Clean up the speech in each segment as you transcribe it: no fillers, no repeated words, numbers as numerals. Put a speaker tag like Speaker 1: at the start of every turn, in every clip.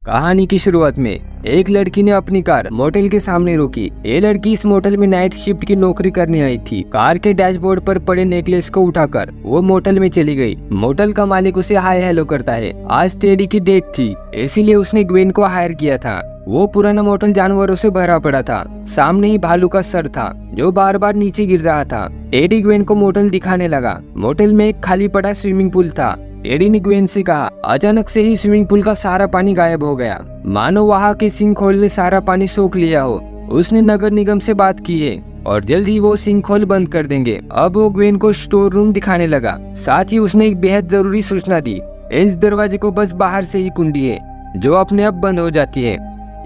Speaker 1: कहानी की शुरुआत में एक लड़की ने अपनी कार मोटेल के सामने रोकी। ये लड़की इस मोटेल में नाइट शिफ्ट की नौकरी करने आई थी। कार के डैशबोर्ड पर पड़े नेकलेस को उठाकर वो मोटेल में चली गई। मोटेल का मालिक उसे हाय हेलो करता है। आज टेडी की डेट थी, इसीलिए उसने ग्वेन को हायर किया था। वो पुराना मोटेल जानवरों से भरा पड़ा था। सामने ही भालू का सर था जो बार बार नीचे गिर रहा था। टेडी ग्वेन को मोटेल दिखाने लगा। मोटेल में एक खाली पड़ा स्विमिंग पूल था। टेडी ने ग्वेन से कहा। अचानक से ही स्विमिंग पूल का सारा पानी गायब हो गया, मानो वहाँ के सिंक होल ने सारा पानी सोख लिया हो। उसने नगर निगम से बात की है और जल्द ही वो सिंक होल बंद कर देंगे। अब वो ग्वेन को स्टोर रूम दिखाने लगा। साथ ही उसने एक बेहद जरूरी सूचना दी। इस दरवाजे को बस बाहर से ही कुंडी है जो अपने आप बंद हो जाती है।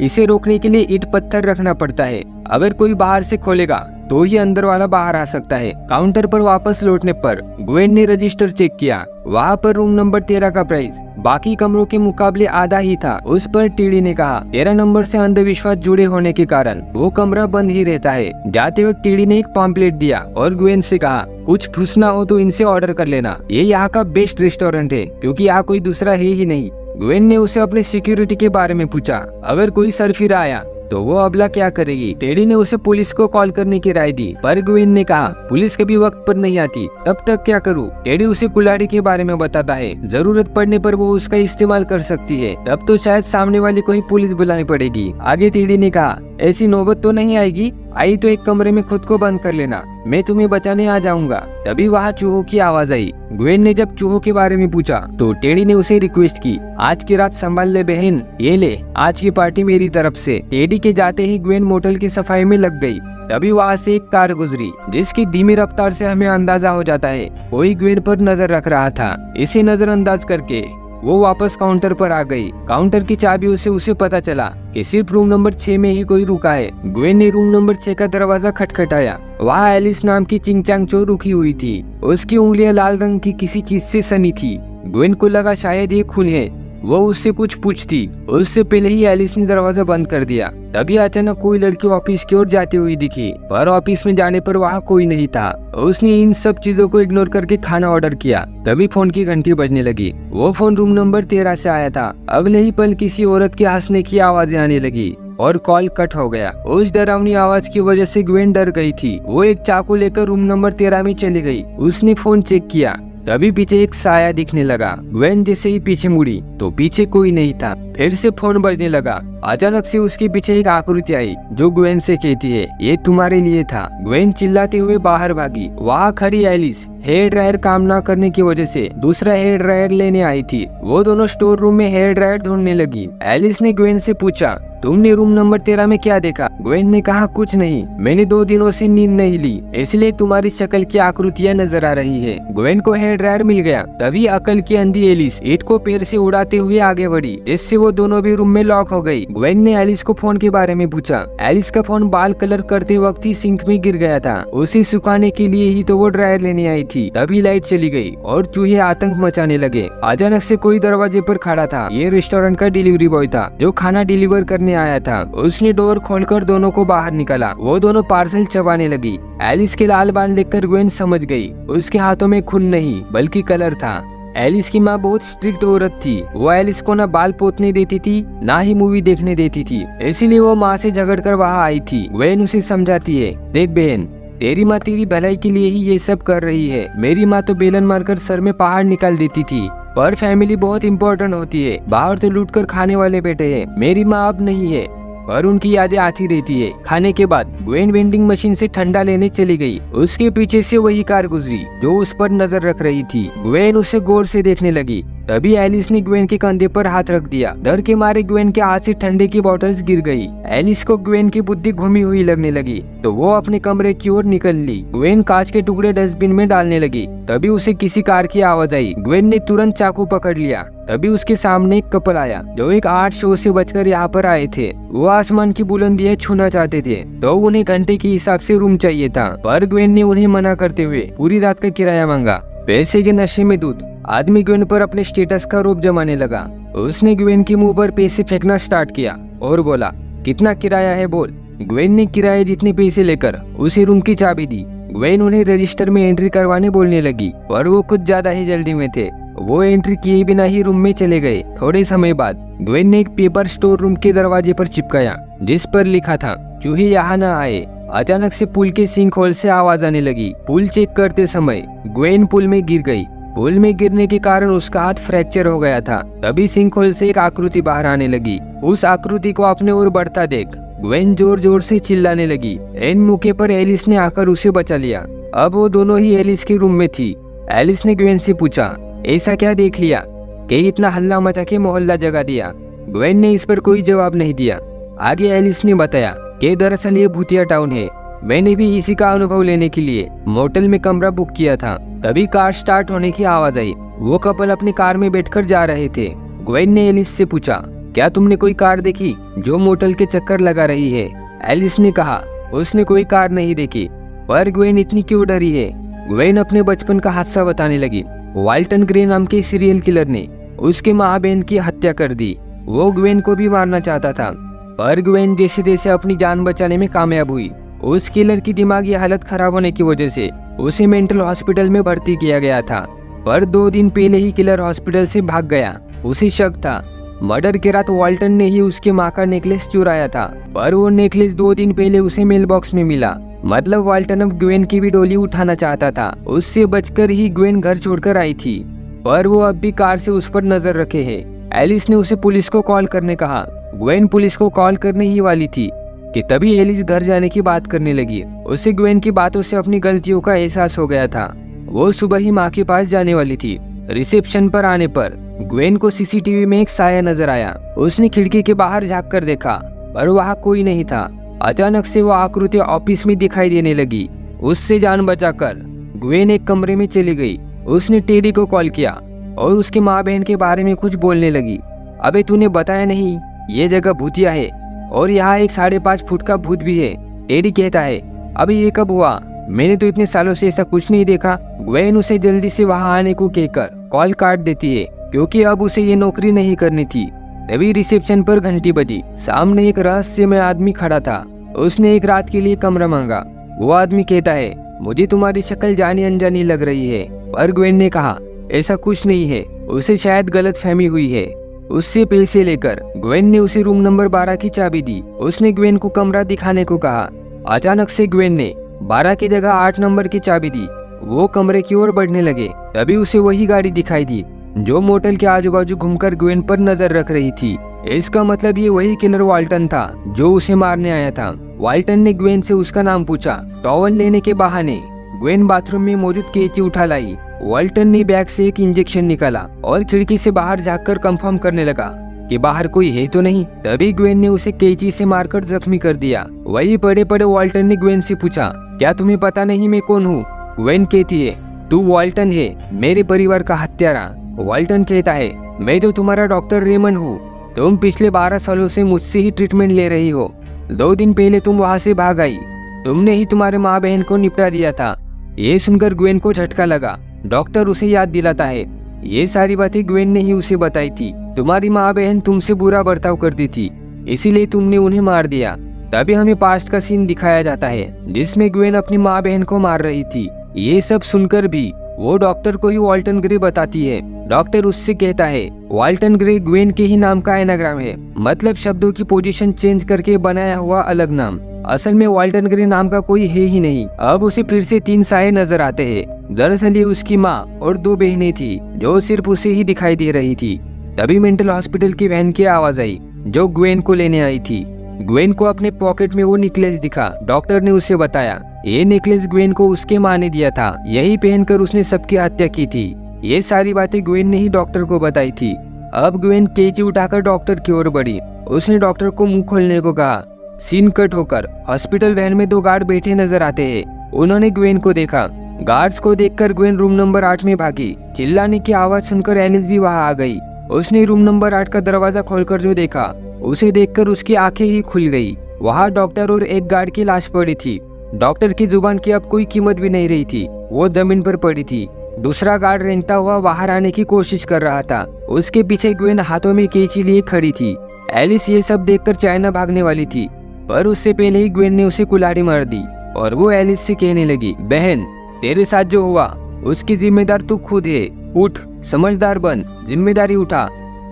Speaker 1: इसे रोकने के लिए ईंट पत्थर रखना पड़ता है। अगर कोई बाहर से खोलेगा तो ही अंदर वाला बाहर आ सकता है। काउंटर पर वापस लौटने पर ग्वेन ने रजिस्टर चेक किया। वहाँ पर रूम नंबर 13 का प्राइस बाकी कमरों के मुकाबले आधा ही था। उस पर टीडी ने कहा 13 नंबर से अंधविश्वास जुड़े होने के कारण वो कमरा बंद ही रहता है। जाते वक्त टीडी ने एक पॉम्पलेट दिया और ग्वेन से कहा कुछ ठूसना हो तो इनसे ऑर्डर कर लेना। ये यहाँ का बेस्ट रेस्टोरेंट है क्योंकि यहाँ कोई दूसरा है ही नहीं। ग्वेन ने उसे अपने सिक्योरिटी के बारे में पूछा। अगर कोई सरफिरा आया तो वो अबला क्या करेगी। टेडी ने उसे पुलिस को कॉल करने की राय दी, पर ग्वेन ने कहा पुलिस कभी वक्त पर नहीं आती, तब तक क्या करूं। टेडी उसे कुल्हाड़ी के बारे में बताता है। जरूरत पड़ने पर वो उसका इस्तेमाल कर सकती है। तब तो शायद सामने वाले को ही पुलिस बुलानी पड़ेगी। आगे टेडी ने कहा ऐसी नौबत तो नहीं आएगी। आई तो एक कमरे में खुद को बंद कर लेना, मैं तुम्हें बचाने आ जाऊंगा। तभी वहाँ चूहों की आवाज आई। ग्वेन ने जब चूहों के बारे में पूछा तो टेडी ने उसे रिक्वेस्ट की आज की रात संभाल ले बहन, ये ले आज की पार्टी मेरी तरफ से। टेडी के जाते ही ग्वेन मोटेल की सफाई में लग गई। तभी वहाँ से एक कार गुजरी जिसकी धीमी रफ्तार से हमें अंदाजा हो जाता है कोई ग्वेन पर नजर रख रहा था। इसे नजरअंदाज करके वो वापस काउंटर पर आ गई। काउंटर की चाबियों से उसे पता चला कि सिर्फ रूम नंबर 6 में ही कोई रुका है। ग्वेन ने रूम नंबर 6 का दरवाजा खटखटाया। वहाँ एलिस नाम की चिंगचांग चो रुकी हुई थी। उसकी उंगलियां लाल रंग की किसी चीज से सनी थी। ग्वेन को लगा शायद ये खून है। वो उससे कुछ पूछती, उससे पहले ही एलिस ने दरवाजा बंद कर दिया। तभी अचानक कोई लड़की ऑफिस की ओर जाती हुई दिखी, पर ऑफिस में जाने पर वहाँ कोई नहीं था। उसने इन सब चीजों को इग्नोर करके खाना ऑर्डर किया। तभी फोन की घंटी बजने लगी। वो फोन रूम नंबर 13 से आया था। अगले ही पल किसी औरत के हंसने की आवाजें आने लगी और कॉल कट हो गया। उस डरावनी आवाज की वजह से ग्वेन डर गई थी। वो एक चाकू लेकर रूम नंबर 13 में चली गई। उसने फोन चेक किया, तभी पीछे एक साया दिखने लगा। ग्वेन जैसे ही पीछे मुड़ी तो पीछे कोई नहीं था। फिर से फोन बजने लगा। अचानक से उसके पीछे एक आकृति आई जो ग्वेन से कहती है ये तुम्हारे लिए था। ग्वेन चिल्लाते हुए बाहर भागी। वहाँ खड़ी एलिस हेयर ड्रायर काम न करने की वजह से दूसरा हेयर ड्रायर लेने आई थी। वो दोनों स्टोर रूम में हेयर ड्रायर ढूंढने लगी। एलिस ने ग्वेन से पूछा तुमने रूम नंबर 13 में क्या देखा। ग्वेन ने कहा कुछ नहीं, मैंने 2 दिनों से नींद नहीं ली, इसलिए तुम्हारी शक्ल की आकृतियां नजर आ रही है। ग्वेन को हेयर ड्रायर मिल गया। तभी अकल की अंधी एलिस ईंट को पैर से उड़ाते हुए आगे बढ़ी, जिससे वो दोनों भी रूम में लॉक हो गई। ग्वेन ने एलिस को फोन के बारे में पूछा। एलिस का फोन बाल कलर करते वक्त ही सिंक में गिर गया था। उसे सुखाने के लिए ही तो वो ड्रायर लेने आई थी। तभी लाइट चली गई और चूहे आतंक मचाने लगे। अचानक से कोई दरवाजे पर खड़ा था। ये रेस्टोरेंट का डिलीवरी बॉय था जो खाना डिलीवर करने आया था। उसने डोर खोलकर दोनों को बाहर निकाला। वो दोनों पार्सल चबाने लगी। एलिस के लाल बाल देखकर ग्वेन समझ गई उसके हाथों में खून नहीं बल्कि कलर था। एलिस की माँ बहुत स्ट्रिक्ट औरत थी। वो एलिस को ना बाल पोतने देती थी ना ही मूवी देखने देती थी, इसीलिए वो माँ से झगड़कर वहाँ आई थी। ग्वेन उसे समझाती है देख बहन, तेरी माँ तेरी भलाई के लिए ही ये सब कर रही है। मेरी माँ तो बेलन मारकर सर में पहाड़ निकाल देती थी। पर फैमिली बहुत इम्पोर्टेंट होती है। बाहर तो लूट कर खाने वाले बेटे हैं। मेरी माँ अब नहीं है पर उनकी यादें आती रहती है। खाने के बाद ग्वेन वेंडिंग मशीन से ठंडा लेने चली गई। उसके पीछे से वही कार गुजरी जो उस पर नजर रख रही थी। ग्वेन उसे गौर से देखने लगी। तभी एलिस ने ग्वेन के कंधे पर हाथ रख दिया। डर के मारे ग्वेन के हाथ से ठंडे की बोतल्स गिर गई। एलिस को ग्वेन की बुद्धि घूमी हुई लगने लगी तो वो अपने कमरे की ओर निकल ली। ग्वेन कांच के टुकड़े डस्टबिन में डालने लगी। तभी उसे किसी कार की आवाज आई। ग्वेन ने तुरंत चाकू पकड़ लिया। तभी उसके सामने एक कपल आया जो एक आर्ट शो से बचकर यहाँ पर आए थे। वो आसमान की बुलंदियां छूना चाहते थे तो उन्हें घंटे के हिसाब से रूम चाहिए था, पर ग्वेन ने उन्हें मना करते हुए पूरी रात का किराया मांगा। पैसे के नशे में दूध आदमी ग्वेन पर अपने स्टेटस का रूप जमाने लगा। उसने ग्वेन के मुंह पर पैसे फेंकना स्टार्ट किया और बोला कितना किराया है बोल। ग्वेन ने किराए जितने पैसे लेकर उसे रूम की चाबी दी। ग्वेन उन्हें रजिस्टर में एंट्री करवाने बोलने लगी, पर वो कुछ ज्यादा ही जल्दी में थे। वो एंट्री किए बिना ही रूम में चले गए। थोड़े समय बाद ग्वेन ने एक पेपर स्टोर रूम के दरवाजे पर चिपकाया जिस पर लिखा था चूहे यहाँ न आए। अचानक से पुल के सिंक होल से आवाज आने लगी। पुल चेक करते समय ग्वेन पुल में गिर गई। पुल में गिरने के कारण उसका हाथ फ्रैक्चर हो गया था। तभी सिंक होल से एक आकृति बाहर आने लगी। उस आकृति को अपने ओर बढ़ता देख ग्वेन जोर जोर से चिल्लाने लगी। इन मौके पर एलिस ने आकर उसे बचा लिया। अब वो दोनों ही एलिस के रूम में थी। एलिस ने ग्वेन से पूछा, ऐसा क्या देख लिया कि इतना हल्ला मचा के मोहल्ला जगा दिया? ग्वेन ने इस पर कोई जवाब नहीं दिया। आगे एलिस ने बताया कि दरअसल ये भूतिया टाउन है। मैंने भी इसी का अनुभव लेने के लिए मोटेल में कमरा बुक किया था। तभी कार स्टार्ट होने की आवाज आई। वो कपल अपनी कार में बैठकर जा रहे थे। ग्वेन ने एलिस से पूछा, क्या तुमने कोई कार देखी जो मोटेल के चक्कर लगा रही है? एलिस ने कहा, उसने कोई कार नहीं देखी। पर ग्वेन इतनी क्यों डरी है? ग्वेन अपने बचपन का हादसा बताने लगी। वाल्टन ग्रे नाम के सीरियल किलर ने उसके माँ बहन की हत्या कर दी। वो ग्वेन को भी मारना चाहता था, पर ग्वेन जैसे तैसे अपनी जान बचाने में कामयाब हुई। उस किलर की दिमागी हालत खराब होने की वजह से उसे मेंटल हॉस्पिटल में भर्ती किया गया था। पर 2 दिन पहले ही किलर हॉस्पिटल से भाग गया। उसे शक था मर्डर के रात वाल्टन ने ही उसके माँ का नेकलेस चुराया था। पर वो नेकलेस 2 दिन पहले उसे मेल बॉक्स में मिला। मतलब वाल्टन अब ग्वेन की भी डोली उठाना चाहता था। उससे बचकर ही ग्वेन घर छोड़कर आई थी। पर वो अब भी कार से उस पर नजर रखे है। एलिस ने उसे पुलिस को कॉल करने कहा। ग्वेन पुलिस को कॉल करने ही वाली थी कि तभी एलिस घर जाने की बात करने लगी। उसे ग्वेन की बातों से अपनी गलतियों का एहसास हो गया था। वो सुबह ही माँ के पास जाने वाली थी। रिसेप्शन पर आने पर ग्वेन को सीसीटीवी में एक साया नजर आया। उसने खिड़की के बाहर झाँक कर देखा पर वहाँ कोई नहीं था। अचानक से वो आकृति ऑफिस में दिखाई देने लगी। उससे जान बचाकर ग्वेन एक कमरे में चली गई। उसने टेडी को कॉल किया और उसके माँ बहन के बारे में कुछ बोलने लगी। अबे तूने बताया नहीं, ये जगह भूतिया है और यहाँ एक 5.5 फुट का भूत भी है, टेडी कहता है। अबे ये कब हुआ? मैंने तो इतने सालों से ऐसा कुछ नहीं देखा। ग्वेन उसे जल्दी से वहाँ आने को कहकर कॉल काट देती है क्योंकि अब उसे ये नौकरी नहीं करनी थी। तभी रिसेप्शन पर घंटी बजी। सामने एक रहस्यमय आदमी खड़ा था। उसने एक रात के लिए कमरा मांगा। वो आदमी कहता है, मुझे तुम्हारी शक्ल जानी अनजानी लग रही है। पर ग्वेन ने कहा, ऐसा कुछ नहीं है, उसे शायद गलतफहमी हुई है। उससे पैसे लेकर ग्वेन ने उसे रूम नंबर 12 की चाबी दी। उसने ग्वेन को कमरा दिखाने को कहा। अचानक से ग्वेन ने 12 की जगह 8 नंबर की चाबी दी। वो कमरे की ओर बढ़ने लगे। तभी उसे वही गाड़ी दिखाई दी जो मोटेल के आजू बाजू घूमकर ग्वेन पर नजर रख रही थी। इसका मतलब ये वही किलर वाल्टन था जो उसे मारने आया था। वाल्टन ने ग्वेन से उसका नाम पूछा। टॉवल लेने के बहाने ग्वेन बाथरूम में मौजूद कैंची उठा लाई। वाल्टन ने बैग से एक इंजेक्शन निकाला और खिड़की से बाहर झाँककर कंफर्म करने लगा कि बाहर कोई है तो नहीं। तभी ग्वेन ने उसे कैंची से मारकर जख्मी कर दिया। वही पड़े पड़े वाल्टन ने ग्वेन से पूछा, क्या तुम्हें पता नहीं मैं कौन हूँ? ग्वेन कहती है, तू वाल्टन है, मेरे परिवार का हत्यारा। वाल्टन कहता है, मैं तो तुम्हारा डॉक्टर रेमन हूँ। तुम पिछले 12 सालों से मुझसे ही ट्रीटमेंट ले रही हो। 2 दिन पहले तुम वहाँ से भाग आई। तुमने ही तुम्हारे माँ बहन को निपटा दिया था। ये सुनकर ग्वेन को झटका लगा। डॉक्टर उसे याद दिलाता है, ये सारी बातें ग्वेन ने ही उसे बताई थी। तुम्हारी माँ बहन तुमसे बुरा बर्ताव करती थी, इसीलिए तुमने उन्हें मार दिया। तभी हमें पास्ट का सीन दिखाया जाता है जिसमें ग्वेन अपनी माँ बहन को मार रही थी। ये सब सुनकर भी वो डॉक्टर को ही वाल्टन ग्रे बताती है। डॉक्टर उससे कहता है, वाल्टन ग्रे ग्वेन के ही नाम का एनाग्राम है, मतलब शब्दों की पोजीशन चेंज करके बनाया हुआ अलग नाम। असल में वाल्टन ग्रे नाम का कोई है ही नहीं। अब उसे फिर से 3 साये नजर आते हैं। दरअसल ये उसकी माँ और 2 बहनें थी जो सिर्फ उसे ही दिखाई दे रही थी। तभी मेंटल हॉस्पिटल की वैन की आवाज आई जो ग्वेन को लेने आई थी। ग्वेन को अपने पॉकेट में वो नेकलेस दिखा। डॉक्टर ने उसे बताया, ये नेकलेस ग्वेन को उसके माँ ने दिया था, यही पहनकर उसने सबकी हत्या की थी। ये सारी बातें ग्वेन ने ही डॉक्टर को बताई थी। अब ग्वेन कैंची उठाकर डॉक्टर की ओर बढ़ी। उसने डॉक्टर को मुंह खोलने को कहा। सीन कट होकर हॉस्पिटल वैन में 2 गार्ड बैठे नजर आते हैं। उन्होंने ग्वेन को देखा। गार्ड्स को देखकर ग्वेन रूम नंबर 8 में भागी। चिल्लाने की आवाज सुनकर एलिस भी वहां आ गई। उसने रूम नंबर 8 का दरवाजा खोलकर जो देखा, उसे देखकर उसकी आंखें ही खुल गई। वहाँ डॉक्टर और एक गार्ड की लाश पड़ी थी। डॉक्टर की जुबान की अब कोई कीमत भी नहीं रही थी, वो जमीन पर पड़ी थी। दूसरा गार्ड रेंगता हुआ बाहर आने की कोशिश कर रहा था। उसके पीछे ग्वेन हाथों में कैंची लिए खड़ी थी। एलिस ये सब देखकर चाइना भागने वाली थी, पर उससे पहले ही ग्वेन ने उसे कुल्हाड़ी मार दी और वो एलिस से कहने लगी, बहन तेरे साथ जो हुआ उसकी जिम्मेदार तू खुद है। उठ, समझदार बन, जिम्मेदारी उठा।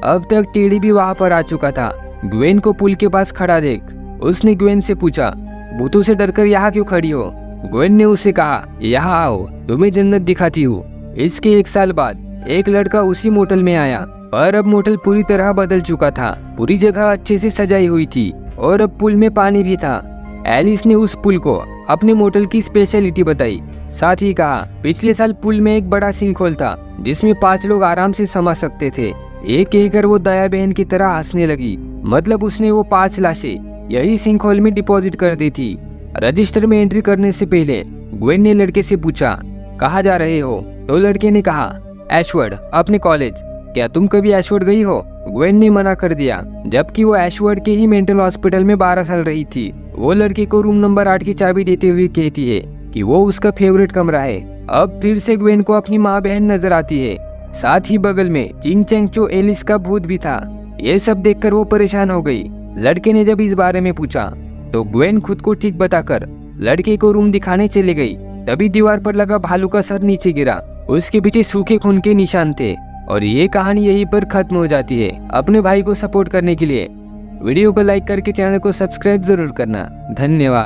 Speaker 1: अब तक टेडी भी वहां पर आ चुका था। ग्वेन को पुल के पास खड़ा देख उसने ग्वेन से पूछा, भूतों से डरकर यहाँ क्यों खड़ी हो? ग्वेन ने उसे कहा, यहाँ आओ, तुम्हें जन्नत दिखाती हूँ। इसके 1 साल बाद एक लड़का उसी मोटल में आया, और अब मोटल पूरी तरह बदल चुका था। पूरी जगह अच्छे से सजाई हुई थी और अब पुल में पानी भी था। एलिस ने उस पुल को अपने मोटल की स्पेशलिटी बताई, साथ ही कहा, पिछले साल पुल में एक बड़ा सिंकहोल था जिसमें 5 लोग आराम से समा सकते थे। एक कहकर वो दया बहन की तरह हंसने लगी। मतलब उसने वो 5 लाशें यही सिंकहोल में डिपॉजिट कर दी थी। रजिस्टर में एंट्री करने से पहले ग्वेन ने लड़के से पूछा, कहाँ जा रहे हो? तो लड़के ने कहा, एशवर्ड, अपने कॉलेज। क्या तुम कभी एशवर्ड गई हो? ग्वेन ने मना कर दिया, जबकि वो एशवर्ड के ही मेंटल हॉस्पिटल में 12 साल रही थी। वो लड़के को रूम नंबर 8 की चाबी देते हुए कहती है कि वो उसका फेवरेट कमरा है। अब फिर से ग्वेन को अपनी माँ बहन नजर आती है। साथ ही बगल में चिंग चैंग चो एलिस का भूत भी था। ये सब देखकर वो परेशान हो गई। लड़के ने जब इस बारे में पूछा तो ग्वेन खुद को ठीक बताकर लड़के को रूम दिखाने चले गई। तभी दीवार पर लगा भालू का सर नीचे गिरा। उसके पीछे सूखे खून के निशान थे। और ये कहानी यहीं पर खत्म हो जाती है। अपने भाई को सपोर्ट करने के लिए वीडियो को लाइक करके चैनल को सब्सक्राइब जरूर करना। धन्यवाद।